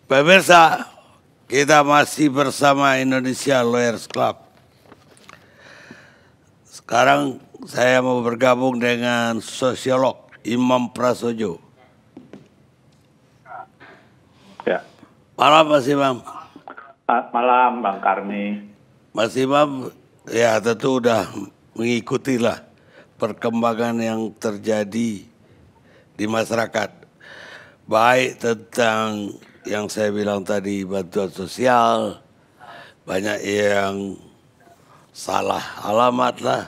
Pemirsa, kita masih bersama Indonesia Lawyers Club. Sekarang saya mau bergabung dengan sosiolog Imam Prasojo. Ya. Malam Mas Imam. Malam Bang Karni. Mas Imam, ya tentu udah mengikutilah perkembangan yang terjadi di masyarakat. Baik tentang yang saya bilang tadi, bantuan sosial, banyak yang salah alamat lah,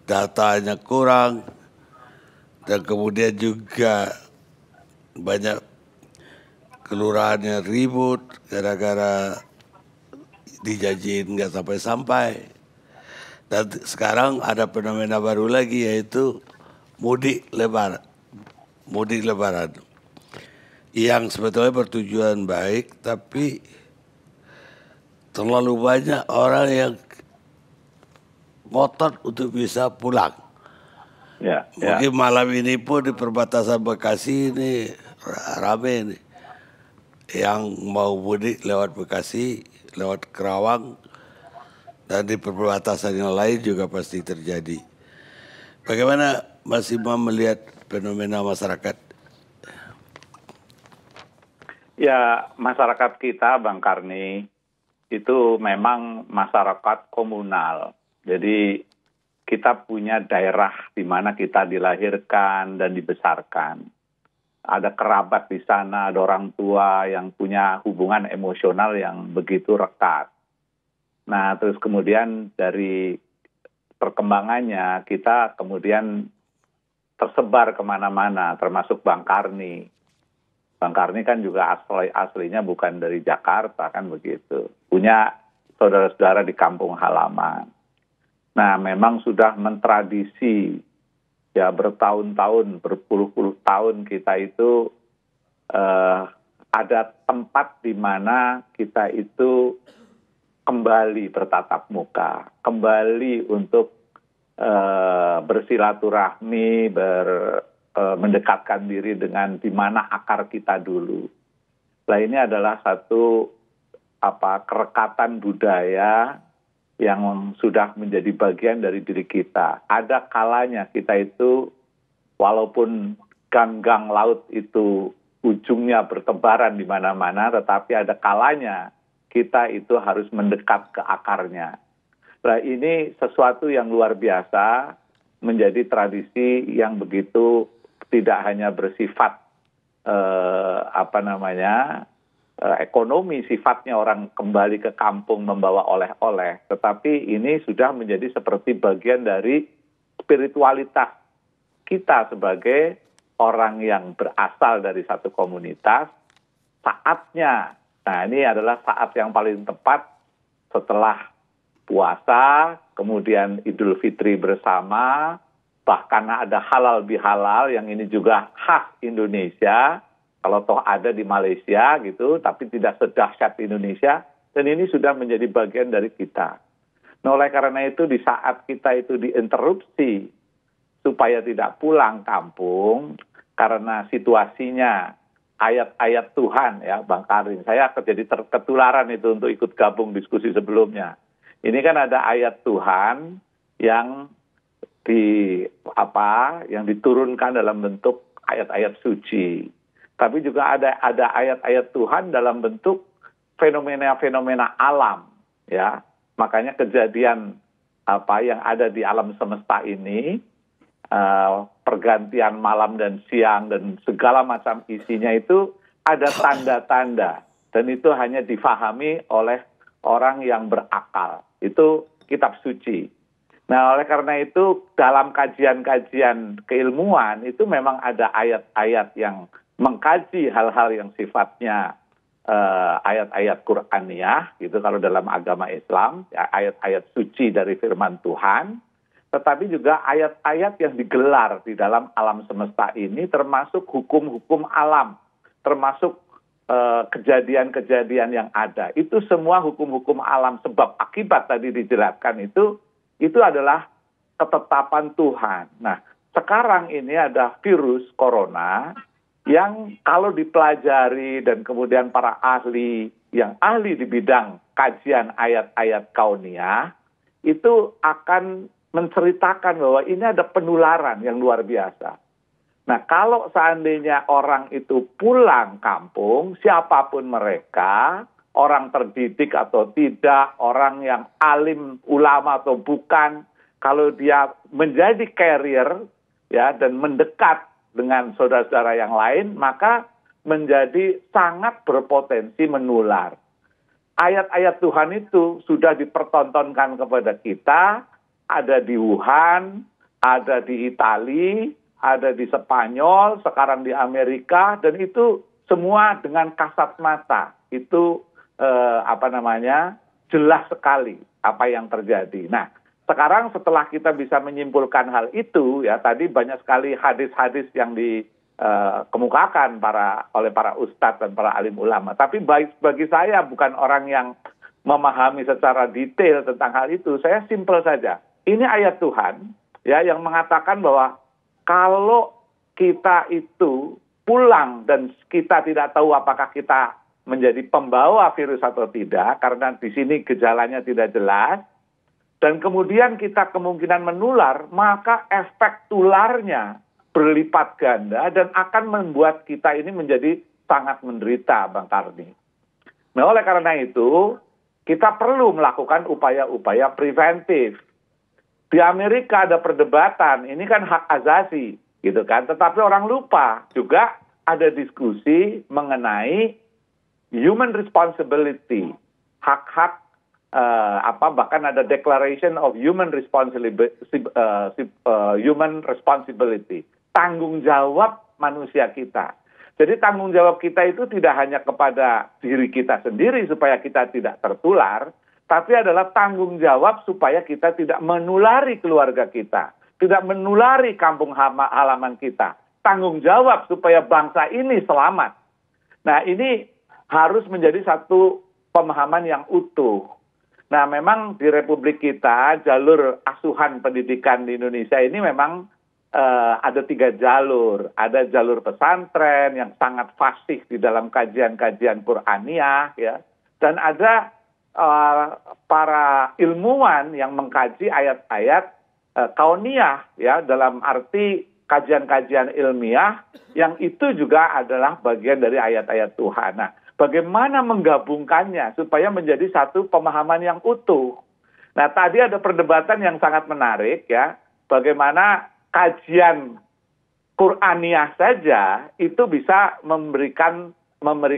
datanya kurang, dan kemudian juga banyak kelurahannya ribut gara-gara dijanjiin nggak sampai-sampai. Dan sekarang ada fenomena baru lagi, yaitu mudik lebaran. Mudik lebaran yang sebetulnya bertujuan baik, tapi terlalu banyak orang yang ngotot untuk bisa pulang. Ya, Mungkin malam ini pun di perbatasan Bekasi ini rame nih, yang mau mudik lewat Bekasi, lewat Kerawang, dan di perbatasan yang lain juga pasti terjadi. Bagaimana Mas Imam melihat fenomena masyarakat? Ya, masyarakat kita Bang Karni itu memang masyarakat komunal. Jadi kita punya daerah di mana kita dilahirkan dan dibesarkan. Ada kerabat di sana, ada orang tua yang punya hubungan emosional yang begitu rekat. Nah, terus kemudian dari perkembangannya kita kemudian tersebar kemana-mana, termasuk Bang Karni. Bang Karni kan juga aslinya bukan dari Jakarta kan begitu. Punya saudara-saudara di kampung halaman. Nah, memang sudah mentradisi ya bertahun-tahun, berpuluh-puluh tahun kita itu ada tempat di mana kita itu kembali bertatap muka, kembali untuk bersilaturahmi, mendekatkan diri dengan di mana akar kita dulu. Nah, ini adalah satu kerekatan budaya yang sudah menjadi bagian dari diri kita. Ada kalanya kita itu walaupun gang-gang laut itu ujungnya bertebaran di mana-mana, tetapi ada kalanya kita itu harus mendekat ke akarnya. Nah, ini sesuatu yang luar biasa, menjadi tradisi yang begitu tidak hanya bersifat ekonomi, sifatnya orang kembali ke kampung membawa oleh-oleh, tetapi ini sudah menjadi seperti bagian dari spiritualitas kita sebagai orang yang berasal dari satu komunitas. Saatnya, nah ini adalah saat yang paling tepat setelah puasa, kemudian Idul Fitri bersama, bahkan ada halal bihalal yang ini juga khas Indonesia, kalau toh ada di Malaysia gitu, tapi tidak sedahsyat Indonesia, dan ini sudah menjadi bagian dari kita. Nah, oleh karena itu di saat kita itu diinterupsi supaya tidak pulang kampung, karena situasinya ayat-ayat Tuhan ya Bang Karin, saya jadi ketularan itu untuk ikut gabung diskusi sebelumnya. Ini kan ada ayat Tuhan yang yang diturunkan dalam bentuk ayat-ayat suci. Tapi juga ada ayat-ayat Tuhan dalam bentuk fenomena-fenomena alam, ya. Makanya kejadian yang ada di alam semesta ini, pergantian malam dan siang dan segala macam isinya itu ada tanda-tanda, dan itu hanya difahami oleh orang yang berakal. Itu kitab suci. Nah, oleh karena itu dalam kajian-kajian keilmuan itu memang ada ayat-ayat yang mengkaji hal-hal yang sifatnya ayat-ayat Qur'aniyah gitu kalau dalam agama Islam, ya, ayat-ayat suci dari firman Tuhan, tetapi juga ayat-ayat yang digelar di dalam alam semesta ini termasuk hukum-hukum alam, termasuk kejadian-kejadian yang ada. Itu semua hukum-hukum alam sebab akibat tadi dijelaskan itu adalah ketetapan Tuhan. Nah, sekarang ini ada virus corona yang kalau dipelajari dan kemudian para ahli yang ahli di bidang kajian ayat-ayat kauniyah itu akan menceritakan bahwa ini ada penularan yang luar biasa. Nah, kalau seandainya orang itu pulang kampung, siapapun mereka, orang terdidik atau tidak, orang yang alim, ulama atau bukan, kalau dia menjadi carrier ya dan mendekat dengan saudara-saudara yang lain, maka menjadi sangat berpotensi menular. Ayat-ayat Tuhan itu sudah dipertontonkan kepada kita, ada di Wuhan, ada di Italia, ada di Spanyol, sekarang di Amerika, dan itu semua dengan kasat mata. Itu jelas sekali apa yang terjadi. Nah, sekarang setelah kita bisa menyimpulkan hal itu, ya tadi banyak sekali hadis-hadis yang dikemukakan oleh para ustadz dan para alim ulama. Tapi bagi saya bukan orang yang memahami secara detail tentang hal itu. Saya simpel saja. Ini ayat Tuhan ya yang mengatakan bahwa kalau kita itu pulang dan kita tidak tahu apakah kita menjadi pembawa virus atau tidak, karena di sini gejalanya tidak jelas, dan kemudian kita kemungkinan menular, maka efek tularnya berlipat ganda dan akan membuat kita ini menjadi sangat menderita, Bang Karni. Nah, oleh karena itu, kita perlu melakukan upaya-upaya preventif. Di Amerika ada perdebatan, ini kan hak asasi, gitu kan. Tetapi orang lupa juga ada diskusi mengenai human responsibility, hak-hak bahkan ada Declaration of Human Responsibility, tanggung jawab manusia kita. Jadi tanggung jawab kita itu tidak hanya kepada diri kita sendiri supaya kita tidak tertular, tapi adalah tanggung jawab supaya kita tidak menulari keluarga kita, tidak menulari kampung halaman kita. Tanggung jawab supaya bangsa ini selamat. Nah, ini harus menjadi satu pemahaman yang utuh. Nah, memang di Republik kita, jalur asuhan pendidikan di Indonesia ini memang ada 3 jalur. Ada jalur pesantren yang sangat fasih di dalam kajian-kajian Qur'aniyah, ya. Dan ada para ilmuwan yang mengkaji ayat-ayat kauniyah, ya, dalam arti kajian-kajian ilmiah yang itu juga adalah bagian dari ayat-ayat Tuhan. Nah, bagaimana menggabungkannya supaya menjadi satu pemahaman yang utuh. Nah, tadi ada perdebatan yang sangat menarik, ya, bagaimana kajian Qur'aniyah saja itu bisa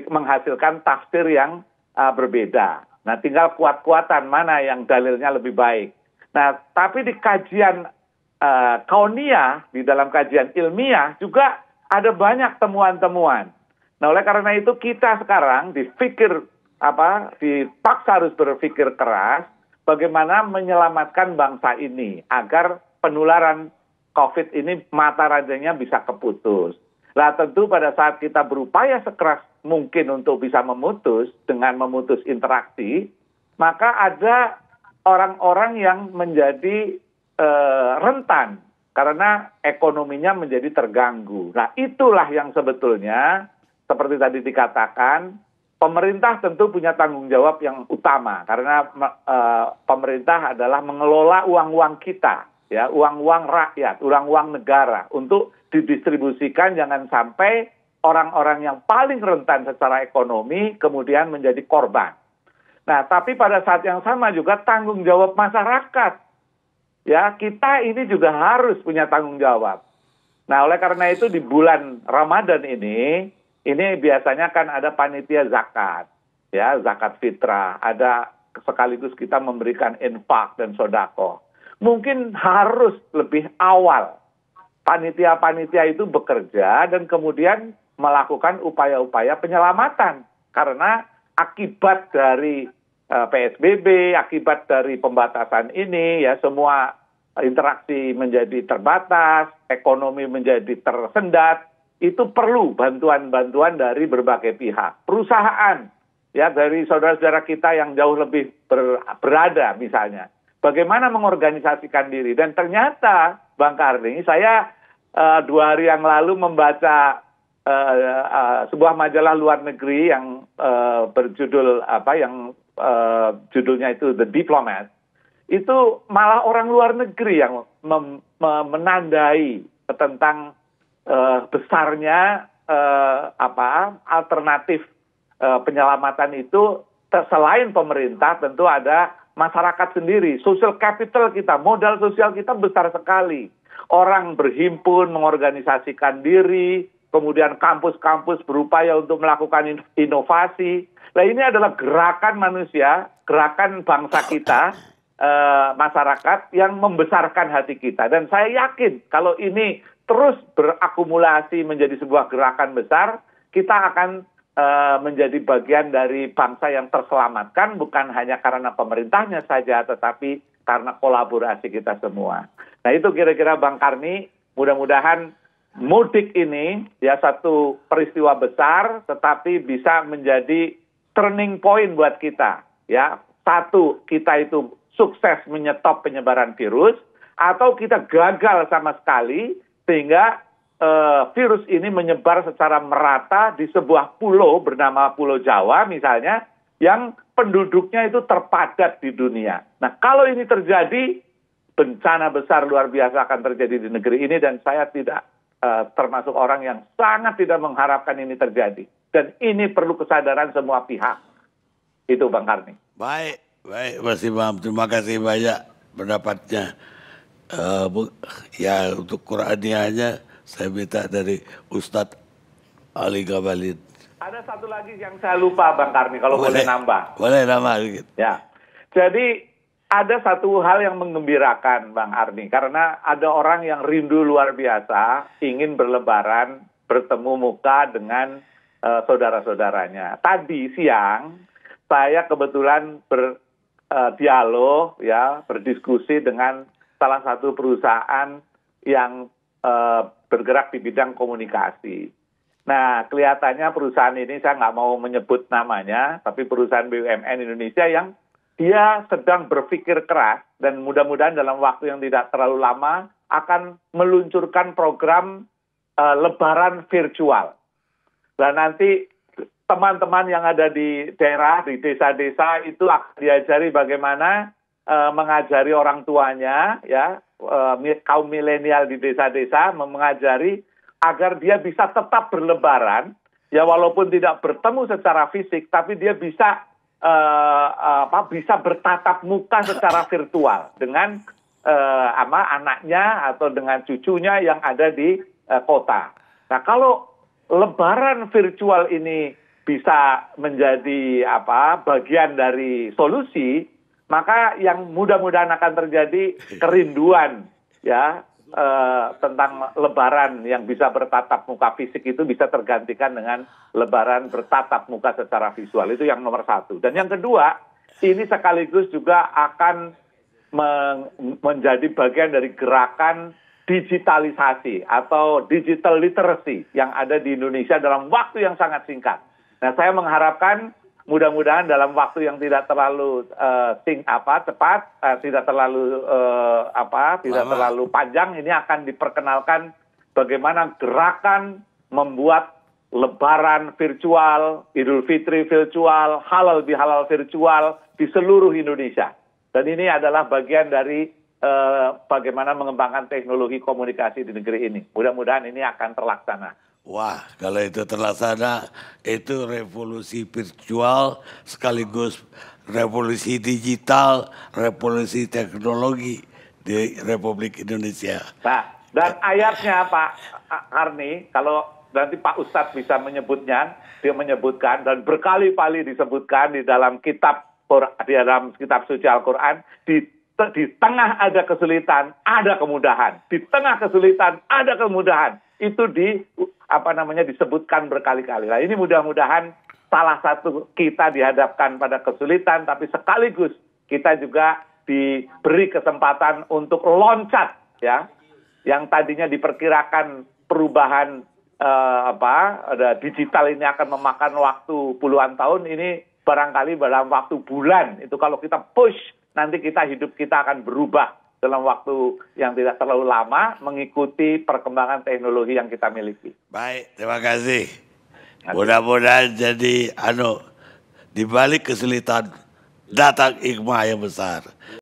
menghasilkan tafsir yang berbeda. Nah, tinggal kuat-kuatan mana yang dalilnya lebih baik. Nah, tapi di kajian kauniyah, di dalam kajian ilmiah juga ada banyak temuan-temuan. Nah, oleh karena itu kita sekarang dipaksa harus berpikir keras bagaimana menyelamatkan bangsa ini agar penularan COVID ini mata ranjangnya bisa keputus. Nah, tentu pada saat kita berupaya sekeras mungkin untuk bisa memutus dengan memutus interaksi, maka ada orang-orang yang menjadi rentan karena ekonominya menjadi terganggu. Nah, itulah yang sebetulnya seperti tadi dikatakan, pemerintah tentu punya tanggung jawab yang utama karena pemerintah adalah mengelola uang-uang kita, ya, uang-uang rakyat, uang-uang negara untuk didistribusikan jangan sampai orang-orang yang paling rentan secara ekonomi kemudian menjadi korban. Nah, tapi pada saat yang sama juga tanggung jawab masyarakat. Ya, kita ini juga harus punya tanggung jawab. Nah, oleh karena itu di bulan Ramadan ini biasanya kan ada panitia zakat, ya, zakat fitrah, ada sekaligus kita memberikan infak dan sodako. Mungkin harus lebih awal panitia-panitia itu bekerja dan kemudian melakukan upaya-upaya penyelamatan. Karena akibat dari PSBB, akibat dari pembatasan ini, ya, semua interaksi menjadi terbatas, ekonomi menjadi tersendat, itu perlu bantuan-bantuan dari berbagai pihak. Perusahaan, ya, dari saudara-saudara kita yang jauh lebih berada misalnya. Bagaimana mengorganisasikan diri. Dan ternyata, Bang Karni, saya 2 hari yang lalu membaca sebuah majalah luar negeri yang berjudul judulnya itu The Diplomat, itu malah orang luar negeri yang menandai tentang besarnya alternatif penyelamatan itu. Selain pemerintah, tentu ada masyarakat sendiri. Social capital kita, modal sosial kita besar sekali. Orang berhimpun, mengorganisasikan diri, kemudian kampus-kampus berupaya untuk melakukan inovasi. Nah, ini adalah gerakan manusia, gerakan bangsa kita, masyarakat yang membesarkan hati kita. Dan saya yakin kalau ini terus berakumulasi menjadi sebuah gerakan besar, kita akan menjadi bagian dari bangsa yang terselamatkan, bukan hanya karena pemerintahnya saja, tetapi karena kolaborasi kita semua. Nah, itu kira-kira Bang Karni, mudah-mudahan mudik ini ya satu peristiwa besar, tetapi bisa menjadi turning point buat kita. Ya, satu, kita itu sukses menyetop penyebaran virus, atau kita gagal sama sekali, sehingga virus ini menyebar secara merata di sebuah pulau bernama Pulau Jawa misalnya, yang penduduknya itu terpadat di dunia. Nah, kalau ini terjadi, bencana besar luar biasa akan terjadi di negeri ini, dan saya tidak termasuk orang yang sangat tidak mengharapkan ini terjadi. Dan ini perlu kesadaran semua pihak. Itu Bang Karni. Baik, Mas Imam. Terima kasih banyak pendapatnya. Ya, untuk Qur'anianya saya minta dari Ustadz Ali Ngabalin. Ada satu lagi yang saya lupa Bang Karni, kalau boleh nambah. Boleh nambah. Ya, jadi ada satu hal yang menggembirakan Bang Arni, karena ada orang yang rindu luar biasa, ingin berlebaran, bertemu muka dengan saudara-saudaranya. Tadi siang, saya kebetulan berdialog, ya, berdiskusi dengan salah satu perusahaan yang bergerak di bidang komunikasi. Nah, kelihatannya perusahaan ini, saya nggak mau menyebut namanya, tapi perusahaan BUMN Indonesia yang dia sedang berpikir keras, dan mudah-mudahan dalam waktu yang tidak terlalu lama akan meluncurkan program lebaran virtual. Dan nanti teman-teman yang ada di daerah, di desa-desa itu akan diajari bagaimana mengajari orang tuanya, ya, kaum milenial di desa-desa, mengajari agar dia bisa tetap berlebaran, ya, walaupun tidak bertemu secara fisik, tapi dia bisa bisa bertatap muka secara virtual dengan anaknya atau dengan cucunya yang ada di kota. Nah, kalau lebaran virtual ini bisa menjadi bagian dari solusi, maka yang mudah-mudahan akan terjadi kerinduan, ya, tentang lebaran yang bisa bertatap muka fisik itu bisa tergantikan dengan lebaran bertatap muka secara visual. Itu yang nomor satu. Dan yang kedua, ini sekaligus juga akan menjadi bagian dari gerakan digitalisasi atau digital literacy yang ada di Indonesia dalam waktu yang sangat singkat. Nah, saya mengharapkan mudah-mudahan dalam waktu yang tidak terlalu cepat, tidak terlalu terlalu panjang, ini akan diperkenalkan bagaimana gerakan membuat lebaran virtual, Idul Fitri virtual, halal bihalal virtual di seluruh Indonesia. Dan ini adalah bagian dari bagaimana mengembangkan teknologi komunikasi di negeri ini. Mudah-mudahan ini akan terlaksana. Wah, kalau itu terlaksana, itu revolusi virtual sekaligus revolusi digital, revolusi teknologi di Republik Indonesia. Nah, dan ayatnya Pak Karni, kalau nanti Pak Ustadz bisa menyebutnya, dia menyebutkan dan berkali-kali disebutkan di dalam kitab suci Al-Quran, di tengah ada kesulitan, ada kemudahan. Di tengah kesulitan, ada kemudahan. Itu disebutkan berkali-kali. Nah, ini mudah-mudahan salah satu kita dihadapkan pada kesulitan, tapi sekaligus kita juga diberi kesempatan untuk loncat, ya, yang tadinya diperkirakan perubahan digital ini akan memakan waktu puluhan tahun, ini barangkali dalam waktu bulan. Itu kalau kita push, nanti hidup kita akan berubah dalam waktu yang tidak terlalu lama mengikuti perkembangan teknologi yang kita miliki. Baik, terima kasih. Mudah-mudahan jadi di balik kesulitan datang hikmah yang besar.